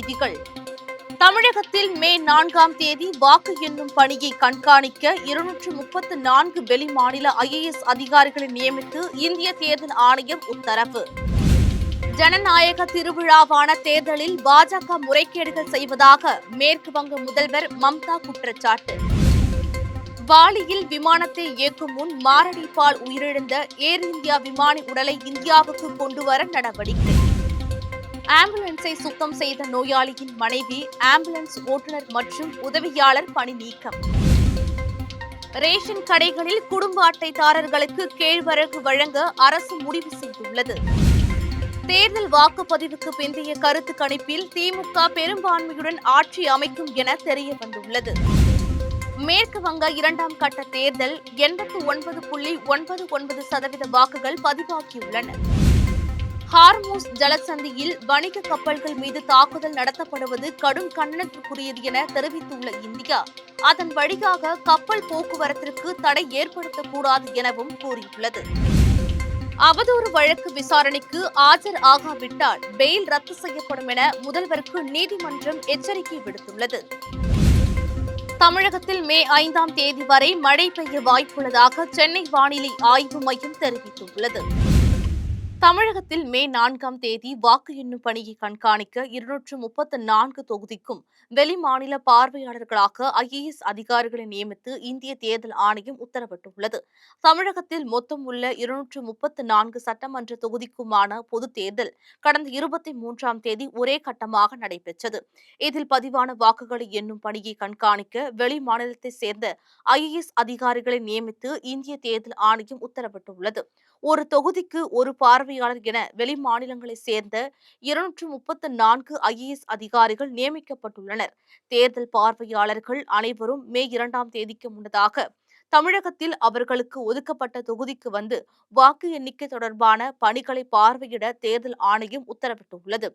செய்திகள். தமிழகத்தில் மே 4ஆம் தேதி வாக்கு எண்ணும் பணியை கண்காணிக்க 234 வெளிமாநில IAS அதிகாரிகளை நியமித்து இந்திய தேர்தல் ஆணையம் உத்தரவு. ஜனநாயக திருவிழாவான தேர்தலில் பாஜக முறைகேடுகள் செய்வதாக மேற்கு வங்க முதல்வர் மம்தா குற்றச்சாட்டு. பாலியில் விமானத்தை இயக்கும் முன் மாரடைப்பால் உயிரிழந்த ஏர் இந்தியா விமானி உடலை இந்தியாவுக்கு கொண்டுவர நடவடிக்கை. ஆம்புலன்ஸை சுத்தம் செய்த நோயாளியின் மனைவி, ஆம்புலன்ஸ் ஓட்டுநர் மற்றும் உதவியாளர் பணி நீக்கம். ரேஷன் கடைகளில் குடும்ப அட்டைதாரர்களுக்கு கேழ்வரகு வழங்க அரசு முடிவு செய்துள்ளது. தேர்தல் வாக்குப்பதிவுக்கு பிந்தைய கருத்து கணிப்பில் திமுக பெரும்பான்மையுடன் ஆட்சி அமைக்கும் என தெரியவந்துள்ளது. மேற்கு வங்க 2ஆம் கட்ட தேர்தல் 89.99% வாக்குகள் பதிவாகியுள்ளன. ஹார்மூஸ் ஜலசந்தியில் வணிக கப்பல்கள் மீது தாக்குதல் நடத்தப்படுவது கடும் கண்டனத்திற்குரியது என தெரிவித்துள்ள இந்தியா, அதன் வழியாக கப்பல் போக்குவரத்திற்கு தடை ஏற்படுத்தக்கூடாது எனவும் கூறியுள்ளது. அவதூறு வழக்கு விசாரணைக்கு ஆஜர் ஆகாவிட்டால் பெயில் ரத்து செய்யப்படும் என முதல்வருக்கு நீதிமன்றம் எச்சரிக்கை விடுத்துள்ளது. தமிழகத்தில் மே 5ஆம் தேதி வரை மழை பெய்ய வாய்ப்புள்ளதாக சென்னை வானிலை ஆய்வு மையம் தெரிவித்துள்ளது. தமிழகத்தில் மே 4ஆம் தேதி வாக்கு எண்ணும் பணியை கண்காணிக்க 234 தொகுதிக்கும் வெளிமாநில பார்வையாளர்களாக IAS அதிகாரிகளை நியமித்து இந்திய தேர்தல் ஆணையம் உத்தரவிட்டுள்ளது. தமிழகத்தில் மொத்தம் உள்ள 234 சட்டமன்ற தொகுதிக்குமான பொதுத் தேர்தல் கடந்த 23ஆம் தேதி ஒரே கட்டமாக நடைபெற்றது. இதில் பதிவான வாக்குகளை எண்ணும் பணியை கண்காணிக்க வெளிமாநிலத்தைச் சேர்ந்த IAS அதிகாரிகளை நியமித்து இந்திய தேர்தல் ஆணையம் உத்தரவிட்டுள்ளது. ஒரு தொகுதிக்கு ஒரு பார்வையாளர் என வெளிமாநிலங்களைச் சேர்ந்த 234 IAS அதிகாரிகள் நியமிக்கப்பட்டுள்ளனர். தேர்தல் பார்வையாளர்கள் அனைவரும் மே 2ஆம் தேதிக்கு முன்னதாக தமிழகத்தில் அவர்களுக்கு ஒதுக்கப்பட்ட தொகுதிக்கு வந்து வாக்கு எண்ணிக்கை தொடர்பான பணிகளை பார்வையிட தேர்தல் ஆணையம் உத்தரவிட்டுள்ளது.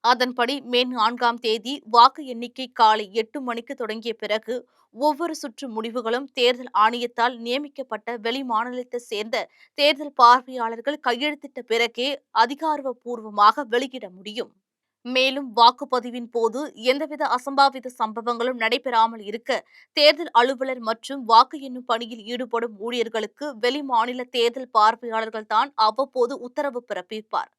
அதன்படி மே 4ஆம் தேதி வாக்கு எண்ணிக்கை காலை 8 மணிக்கு தொடங்கிய பிறகு ஒவ்வொரு சுற்று முடிவுகளும் தேர்தல் ஆணையத்தால் நியமிக்கப்பட்ட வெளிமாநிலத்தைச் சேர்ந்த தேர்தல் பார்வையாளர்கள் கையெழுத்திட்ட பிறகே அதிகாரப்பூர்வமாக வெளியிட முடியும். மேலும் வாக்குப்பதிவின் போது எந்தவித அசம்பாவித சம்பவங்களும் நடைபெறாமல் இருக்க தேர்தல் அலுவலர் மற்றும் வாக்கு எண்ணும் பணியில் ஈடுபடும் ஊழியர்களுக்கு வெளிமாநில தேர்தல் பார்வையாளர்கள்தான் அவ்வப்போது உத்தரவு பிறப்பிப்பார்.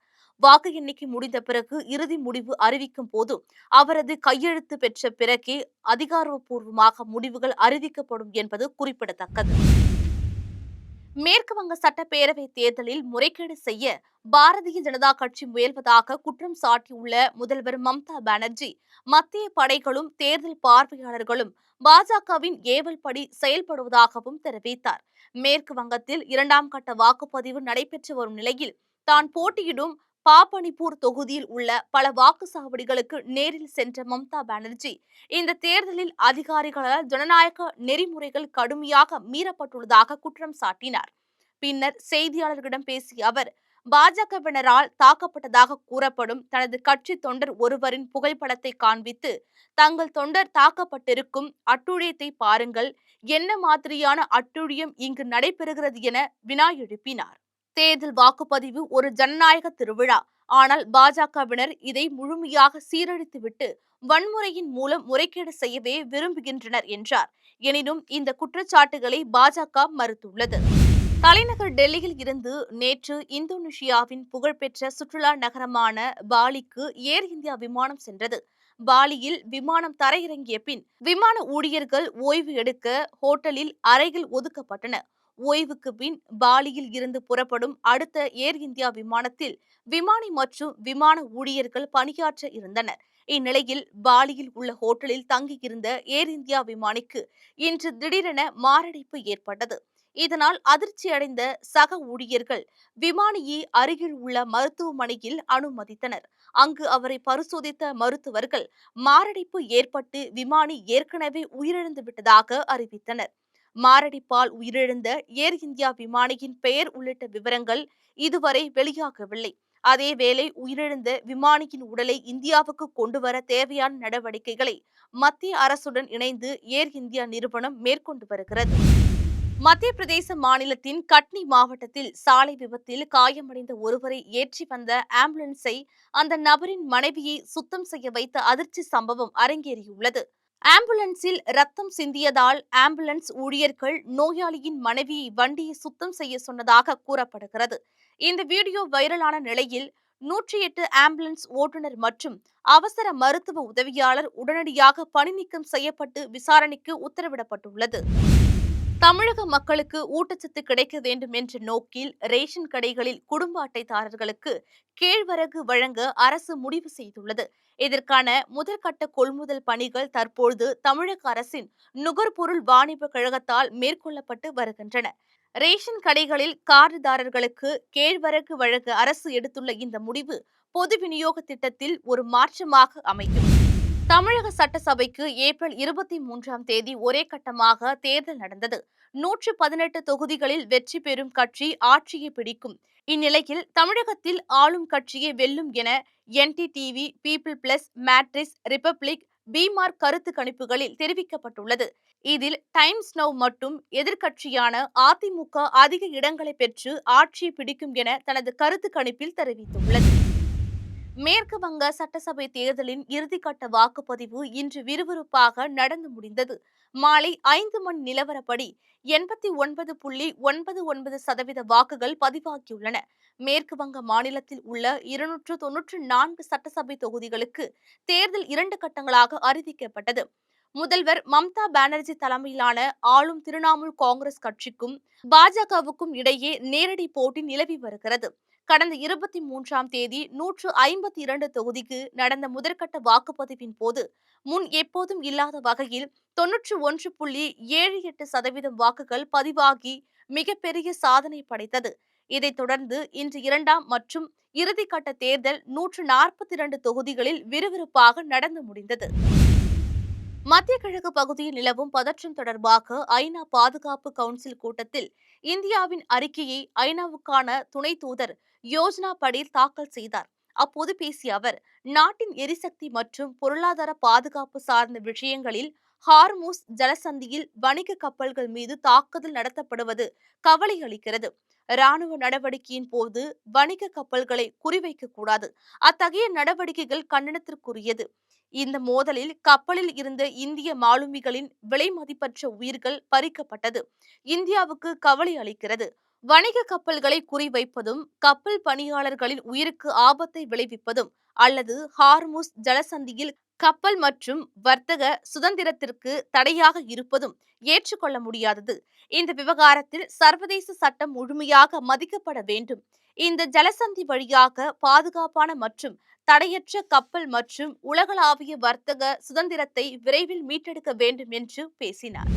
வாக்கு எண்ணிக்கை முடிந்த பிறகு இறுதி முடிவு அறிவிக்கும் போது அவரது கையெழுத்து பெற்ற பிறகே அதிகாரப்பூர்வமாக முடிவுகள் அறிவிக்கப்படும் என்பது குறிப்பிடத்தக்கது. மேற்கு வங்க சட்டப்பேரவை தேர்தலில் முறைகேடு செய்ய பாரதிய ஜனதா கட்சி முயல்வதாக குற்றம் சாட்டியுள்ள முதல்வர் மம்தா பானர்ஜி, மத்திய படைகளும் தேர்தல் பார்வையாளர்களும் பாஜகவின் ஏவல்படி செயல்படுவதாகவும் தெரிவித்தார். மேற்கு வங்கத்தில் 2ஆம் கட்ட வாக்குப்பதிவு நடைபெற்று வரும் நிலையில் தான் போட்டியிடும் பாபனிபூர் தொகுதியில் உள்ள பல வாக்குச்சாவடிகளுக்கு நேரில் சென்ற மம்தா பானர்ஜி, இந்த தேர்தலில் அதிகாரிகளால் ஜனநாயக நெறிமுறைகள் கடுமையாக மீறப்பட்டுள்ளதாக குற்றம் சாட்டினார். பின்னர் செய்தியாளர்களிடம் பேசிய அவர், பாஜகவினரால் தாக்கப்பட்டதாக கூறப்படும் தனது கட்சி தொண்டர் ஒருவரின் புகைப்படத்தை காண்பித்து, தங்கள் தொண்டர் தாக்கப்பட்டிருக்கும் அட்டூழியத்தை பாருங்கள், என்ன மாதிரியான அட்டூழியம் இங்கு நடைபெறுகிறது என வினா எழுப்பினார். தேர்தல் வாக்குப்பதிவு ஒரு ஜனநாயக திருவிழா, ஆனால் பாஜகவினர் இதை முழுமையாக சீரழித்துவிட்டு வன்முறையின் மூலம் முறைகேடு செய்யவே விரும்புகின்றனர் என்றார். எனினும் இந்த குற்றச்சாட்டுகளை பாஜக மறுத்துள்ளது. தலைநகர் டெல்லியில் இருந்து நேற்று இந்தோனேஷியாவின் புகழ்பெற்ற சுற்றுலா நகரமான பாலிக்கு ஏர் இந்தியா விமானம் சென்றது. பாலியில் விமானம் தரையிறங்கிய பின் விமான ஊழியர்கள் ஓய்வு எடுக்க ஹோட்டலில் அறைகள் ஒதுக்கப்பட்டன. ஓய்வுக்கு பின் பாலியில் இருந்து புறப்படும் அடுத்த ஏர் இந்தியா விமானத்தில் விமானி மற்றும் விமான ஊழியர்கள் பணியாற்ற இருந்தனர். இந்நிலையில் பாலியில் உள்ள ஹோட்டலில் தங்கியிருந்த ஏர் இந்தியா விமானிக்கு இன்று திடீரென மாரடைப்பு ஏற்பட்டது. இதனால் அதிர்ச்சியடைந்த சக ஊழியர்கள் விமானியை அருகில் உள்ள மருத்துவமனையில் அனுமதித்தனர். அங்கு அவரை பரிசோதித்த மருத்துவர்கள் மாரடைப்பு ஏற்பட்டு விமானி ஏற்கனவே உயிரிழந்து விட்டதாக அறிவித்தனர். மாரடைப்பால் உயிரிழந்த ஏர் இந்தியா விமானியின் பெயர் உள்ளிட்ட விவரங்கள் இதுவரை வெளியாகவில்லை. அதேவேளை உயிரிழந்த விமானியின் உடலை இந்தியாவுக்கு கொண்டுவர தேவையான நடவடிக்கைகளை மத்திய அரசுடன் இணைந்து ஏர் இந்தியா நிறுவனம் மேற்கொண்டு வருகிறது. மத்திய பிரதேச மாநிலத்தின் கட்னி மாவட்டத்தில் சாலை விபத்தில் காயமடைந்த ஒருவரை ஏற்றி வந்த ஆம்புலன்ஸை அந்த நபரின் மனைவியை சுத்தம் செய்ய வைத்த அதிர்ச்சி சம்பவம் அரங்கேறியுள்ளது. ஆம்புலன்ஸில் ரத்தம் சிந்தியதால் ஆம்புலன்ஸ் ஊழியர்கள் நோயாளியின் மனைவியை வண்டியை சுத்தம் செய்ய சொன்னதாக கூறப்படுகிறது. இந்த வீடியோ வைரலான நிலையில் 108 ஆம்புலன்ஸ் ஓட்டுநர் மற்றும் அவசர மருத்துவ உதவியாளர் உடனடியாக பணிநீக்கம் செய்யப்பட்டு விசாரணைக்கு உத்தரவிடப்பட்டுள்ளது. தமிழக மக்களுக்கு ஊட்டச்சத்து கிடைக்க வேண்டும் என்ற நோக்கில் ரேஷன் கடைகளில் குடும்ப அட்டைதாரர்களுக்கு கேழ்வரகு வழங்க அரசு முடிவு செய்துள்ளது. இதற்கான முதற்கட்ட கொள்முதல் பணிகள் தற்போது தமிழக அரசின் நுகர்பொருள் வாணிப கழகத்தால் மேற்கொள்ளப்பட்டு வருகின்றன. ரேஷன் கடைகளில் கார்டுதாரர்களுக்கு கேழ்வரகு வழங்க அரசு எடுத்துள்ள இந்த முடிவு பொது விநியோக திட்டத்தில் ஒரு மாற்றமாக அமையும். தமிழக சட்டசபைக்கு ஏப்ரல் 23ஆம் தேதி ஒரே கட்டமாக தேர்தல் நடந்தது. 118 தொகுதிகளில் வெற்றி பெறும் கட்சி ஆட்சியை பிடிக்கும். இந்நிலையில் தமிழகத்தில் ஆளும் கட்சியே வெல்லும் என NDTV, People Plus, Matrix, Republic, PMarq கருத்து கணிப்புகளில் தெரிவிக்கப்பட்டுள்ளது. இதில் டைம்ஸ் நவ் மட்டும் எதிர்க்கட்சியான அதிமுக அதிக இடங்களை பெற்று ஆட்சியை பிடிக்கும் என தனது கருத்து கணிப்பில் தெரிவித்துள்ளது. மேற்கு வங்க சட்டசபை தேர்தலின் இறுதிக்கட்ட வாக்குப்பதிவு இன்று விறுவிறுப்பாக நடந்து முடிந்தது. மாலை 5 மணி நிலவரப்படி 89.99% வாக்குகள் பதிவாகியுள்ளன. மேற்கு வங்க மாநிலத்தில் உள்ள 294 சட்டசபை தொகுதிகளுக்கு தேர்தல் 2 கட்டங்களாக அறிவிக்கப்பட்டது. முதல்வர் மம்தா பானர்ஜி தலைமையிலான ஆளும் திரிணாமுல் காங்கிரஸ் கட்சிக்கும் பாஜகவுக்கும் இடையே நேரடி போட்டி நிலவி வருகிறது. கடந்த 23ஆம் தேதி 152 தொகுதிக்கு நடந்த முதற்கட்ட வாக்குப்பதிவின் போது முன் எப்போதும் இல்லாத வகையில் 91.78% வாக்குகள் பதிவாகி மிகப்பெரிய சாதனை படைத்தது. இதைத் தொடர்ந்து இன்று இரண்டாம் மற்றும் இறுதிக்கட்ட தேர்தல் 142 தொகுதிகளில் விறுவிறுப்பாக நடந்து முடிந்தது. மத்திய கிழக்கு பகுதியில் நிலவும் பதற்றம் தொடர்பாக ஐநா பாதுகாப்பு கவுன்சில் கூட்டத்தில் இந்தியாவின் அறிக்கையை ஐநாவுக்கான துணை தூதர் யோஜனா படேல் தாக்கல் செய்தார். அப்போது பேசிய அவர், நாட்டின் எரிசக்தி மற்றும் பொருளாதார பாதுகாப்பு சார்ந்த விஷயங்களில் ஹார்மூஸ் ஜலசந்தியில் வணிக கப்பல்கள் மீது தாக்குதல் நடத்தப்படுவது கவலை அளிக்கிறது. ராணுவ நடவடிக்கையின் போது வணிக கப்பல்களை குறிவைக்கக்கூடாது. அத்தகைய நடவடிக்கைகள் கண்டனத்திற்குரியது. இந்த மோதலில் கப்பலில் இருந்த இந்திய மாலுமிகளின் விலைமதிப்பற்ற உயிர்கள் பறிக்கப்பட்டது இந்தியாவுக்கு கவலை அளிக்கிறது. வணிக கப்பல்களை குறிவைப்பதும் கப்பல் பணியாளர்களின் உயிருக்கு ஆபத்தை விளைவிப்பதும் அல்லது ஹார்முஸ் ஜலசந்தியில் கப்பல் மற்றும் வர்த்தக சுதந்திரத்திற்கு தடையாக இருப்பதும் ஏற்றுக்கொள்ள முடியாதது. இந்த விவகாரத்தில் சர்வதேச சட்டம் முழுமையாக மதிக்கப்பட வேண்டும். இந்த ஜலசந்தி வழியாக பாதுகாப்பான மற்றும் தடையற்ற கப்பல் மற்றும் உலகளாவிய வர்த்தக சுதந்திரத்தை விரைவில் மீட்டெடுக்க வேண்டும் என்று பேசினார்.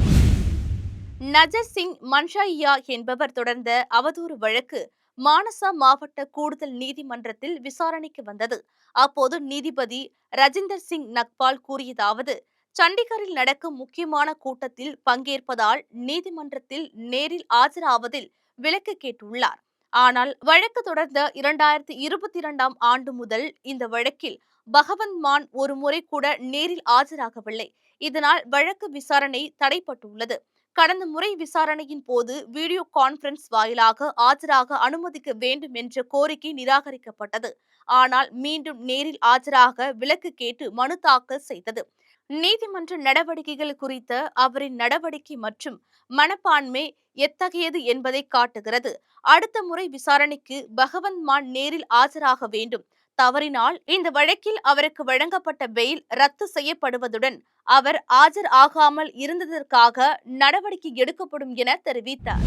நஜர் சிங் மன்ஷாயியா என்பவர் தொடர்ந்த அவதூறு வழக்கு மானசா மாவட்ட கூடுதல் நீதிமன்றத்தில் விசாரணைக்கு வந்தது. அப்போது நீதிபதி ரஜிந்தர் சிங் நக்பால் கூறியதாவது, சண்டிகரில் நடக்கும் முக்கியமான கூட்டத்தில் பங்கேற்பதால் நீதிமன்றத்தில் நேரில் ஆஜராவதில் விலக்கு கேட்டுள்ளார். ஆனால் வழக்கு தொடர்ந்த 2022ஆம் ஆண்டு முதல் இந்த வழக்கில் பகவந்த் மான் ஒரு முறை கூட நேரில் ஆஜராகவில்லை. இதனால் வழக்கு விசாரணை தடைப்பட்டுள்ளது. கடந்த முறை விசாரணையின் போது வீடியோ கான்பரன்ஸ் வாயிலாக ஆஜராக அனுமதிக்க வேண்டும் என்ற கோரிக்கை நிராகரிக்கப்பட்டது. ஆனால் மீண்டும் நேரில் ஆஜராக விலக்கு கேட்டு மனு தாக்கல் செய்தது. நீதிமன்ற நடவடிக்கைகள் குறித்த அவரின் நடவடிக்கை மற்றும் மனப்பான்மை எத்தகையது என்பதை காட்டுகிறது. அடுத்த முறை விசாரணைக்கு பகவந்த் மான் நேரில் ஆஜராக வேண்டும். தவறினால் இந்த வழக்கில் அவருக்கு வழங்கப்பட்ட பெயில் ரத்து செய்யப்படுவதுடன் அவர் ஆஜர் ஆகாமல் இருந்ததற்காக நடவடிக்கை எடுக்கப்படும் என தெரிவித்தார்.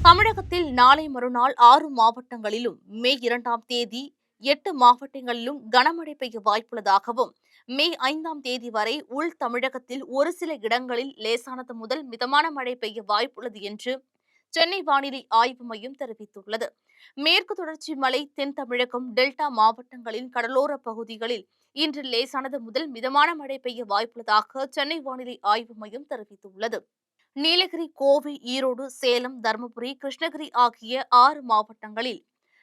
தமிழகத்தில் நாளை மறுநாள் 6 மாவட்டங்களிலும் மே 2ஆம் தேதி 8 மாவட்டங்களிலும் கனமழை பெய்ய வாய்ப்புள்ளதாகவும் மே 5ஆம் தேதி வரை உள் தமிழகத்தில் ஒரு சில இடங்களில் லேசானது முதல் மிதமான மழை பெய்ய வாய்ப்புள்ளது என்று சென்னை வானிலை ஆய்வு மையம் தெரிவித்துள்ளது. மேற்கு தொடர்ச்சி மலை, தென் தமிழகம், டெல்டா மாவட்டங்களின் கடலோர பகுதிகளில் இன்று லேசானது முதல் மிதமான மழை பெய்ய வாய்ப்புள்ளதாக சென்னை வானிலை ஆய்வு மையம் தெரிவித்துள்ளது. நீலகிரி, கோவை, ஈரோடு, சேலம், தருமபுரி, கிருஷ்ணகிரி ஆகிய 6 மாவட்டங்களில்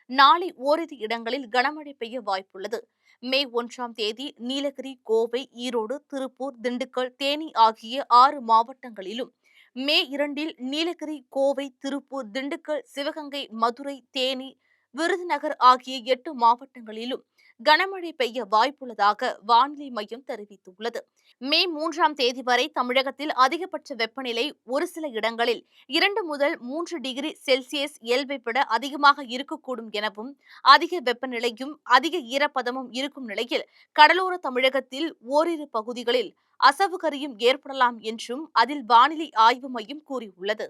நாளை ஓரிரு இடங்களில் கனமழை பெய்ய வாய்ப்புள்ளது. மே 1ஆம் தேதி நீலகிரி, கோவை, ஈரோடு, திருப்பூர், திண்டுக்கல், தேனி ஆகிய 6 மாவட்டங்களிலும், மே 2 நீலகிரி, கோவை, திருப்பூர், திண்டுக்கல், சிவகங்கை, மதுரை, தேனி, விருதுநகர் ஆகிய 8 மாவட்டங்களிலும் கனமழை பெய்ய வாய்ப்புள்ளதாக வானிலை மையம் தெரிவித்துள்ளது. மே 3 வரை தமிழகத்தில் அதிகபட்ச வெப்பநிலை ஒரு சில இடங்களில் 2 முதல் 3 டிகிரி செல்சியஸ் இயல்பை விட அதிகமாக இருக்கக்கூடும் எனவும், அதிக வெப்பநிலையும் அதிக ஈரப்பதமும் இருக்கும் நிலையில் கடலோர தமிழகத்தில் ஓரிரு பகுதிகளில் அசவுகரியும் ஏற்படலாம் என்றும் அதில் வானிலை ஆய்வு மையம் கூறியுள்ளது.